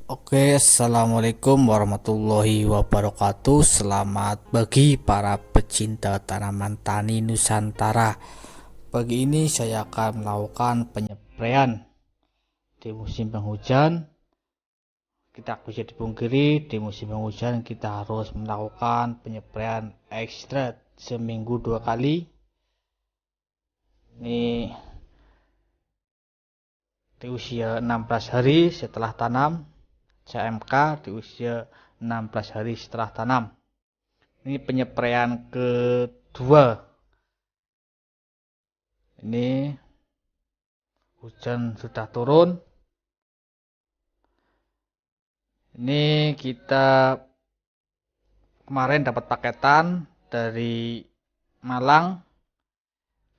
Oke, assalamualaikum warahmatullahi wabarakatuh. Selamat pagi para pecinta tanaman tani Nusantara. Pagi ini saya akan melakukan penyepraian di musim penghujan. Kita bisa dipungkiri di musim penghujan kita harus melakukan penyepraian ekstra seminggu 2 kali. Ini di usia 16 hari setelah tanam. CMK di usia 16 hari setelah tanam. Ini penyepraian kedua. Ini hujan sudah turun. Ini kita kemarin dapat paketan dari Malang.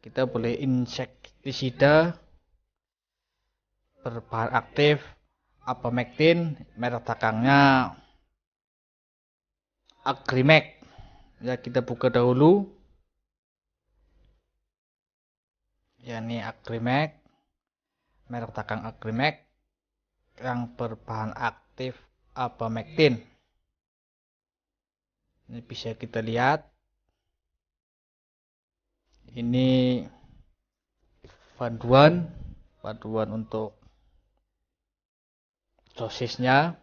Kita boleh insektisida berbahan aktif Abamectin, merek dagangnya Agrimek. Ya, kita buka dahulu. Ya, ini Agrimek, merek dagang Agrimek yang berbahan aktif Abamectin. Ini bisa kita lihat. Ini panduan untuk dosisnya.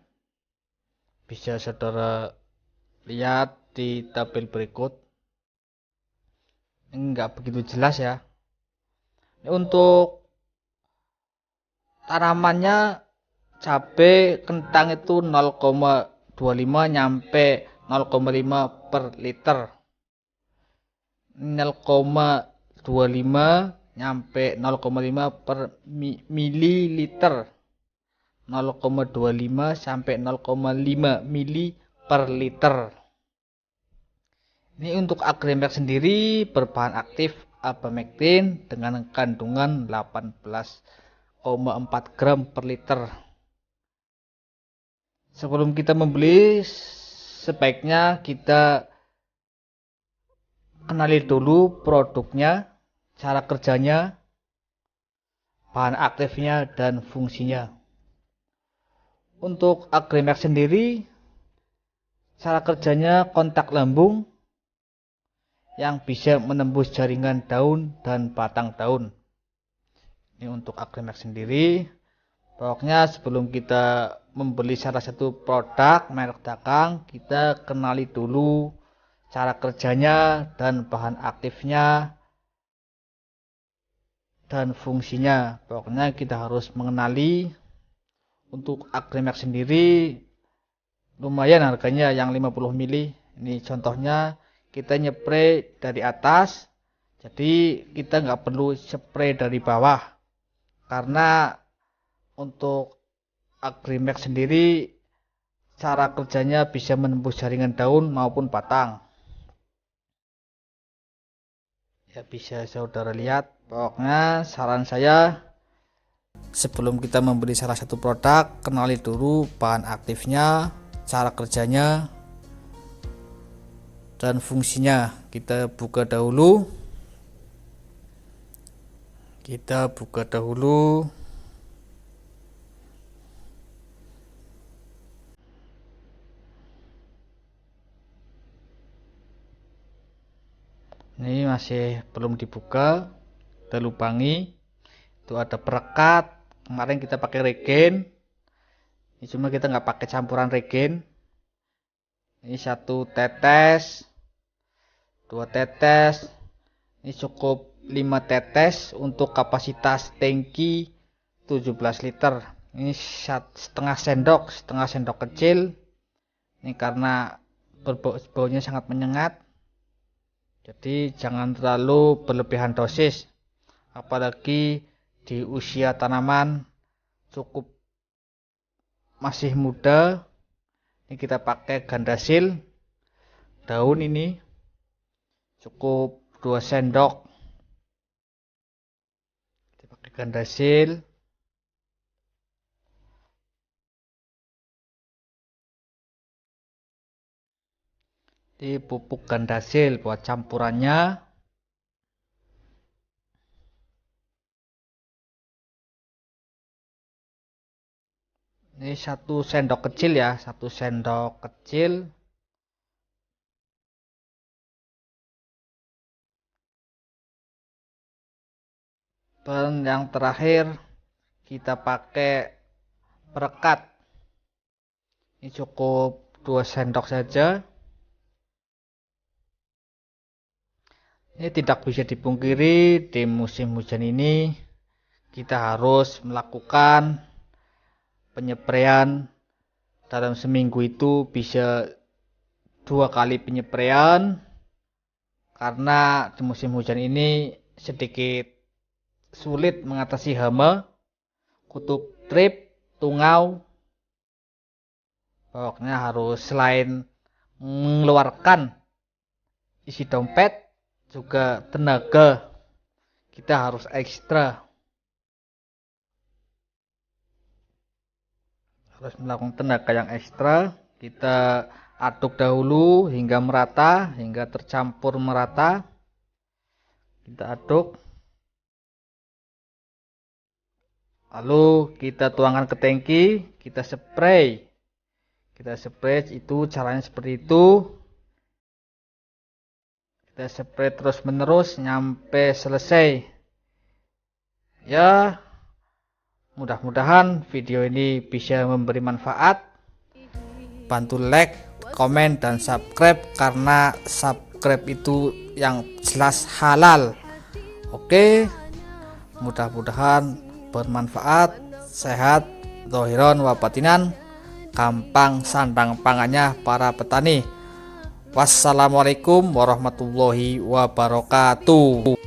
Bisa saudara lihat di tabel berikut. Ini enggak begitu jelas ya. Ini untuk tanamannya cabai kentang itu 0,25 nyampe 0,5 per liter. 0,25 nyampe 0,5 per mililiter. 0,25 sampai 0,5 mili per liter. Ini untuk Agrimek sendiri berbahan aktif Abamectin dengan kandungan 18,4 gram per liter. Sebelum kita membeli, sebaiknya kita kenali dulu produknya, cara kerjanya, bahan aktifnya, dan fungsinya. Untuk Agrimek sendiri, cara kerjanya kontak lambung yang bisa menembus jaringan daun dan batang daun. Ini untuk Agrimek sendiri. Pokoknya sebelum kita membeli salah satu produk merek dagang, kita kenali dulu cara kerjanya dan bahan aktifnya dan fungsinya. Pokoknya kita harus mengenali. Untuk Agrimek sendiri lumayan harganya, yang 50 mili. Ini contohnya kita nyepray dari atas, jadi kita nggak perlu spray dari bawah, karena untuk Agrimek sendiri cara kerjanya bisa menembus jaringan daun maupun batang. Ya, bisa saudara lihat. Pokoknya saran saya, sebelum kita membeli salah satu produk, kenali dulu bahan aktifnya, cara kerjanya, dan fungsinya. Kita buka dahulu. Ini masih belum dibuka. Kita lubangi. Itu ada perekat. Kemarin kita pakai regen. Ini cuma kita nggak pakai campuran regen. Ini 1 tetes, 2 tetes. Ini cukup 5 tetes untuk kapasitas tangki 17 liter. Ini setengah sendok kecil. Ini karena baunya sangat menyengat. Jadi jangan terlalu berlebihan dosis. Apalagi di usia tanaman cukup masih muda. Ini kita pakai Gandasil daun, ini cukup 2 sendok. Kita pakai Gandasil. Ini pupuk Gandasil buat campurannya. Ini Ini 1 sendok kecil ya, 1 sendok kecil. Dan yang terakhir kita pakai perekat. Ini cukup 2 sendok saja. Ini tidak bisa dipungkiri, di musim hujan ini kita harus melakukan penyepraian. Dalam seminggu itu bisa 2 kali penyepraian, karena di musim hujan ini sedikit sulit mengatasi hama, kutu trip, tungau. Pokoknya harus selain mengeluarkan isi dompet, juga tenaga kita harus ekstra. Harus melakukan tenaga yang ekstra. Kita aduk dahulu hingga merata, hingga tercampur merata. Kita aduk. Lalu kita tuangkan ke tangki, kita spray. Kita spray, itu caranya seperti itu. Kita spray terus menerus sampai selesai. Ya, mudah-mudahan video ini bisa memberi manfaat. Bantu like, komen, dan subscribe, karena subscribe itu yang jelas halal. Oke, mudah-mudahan bermanfaat, sehat, zahiran wa batinan, gampang sandang pangannya para petani. Wassalamualaikum warahmatullahi wabarakatuh.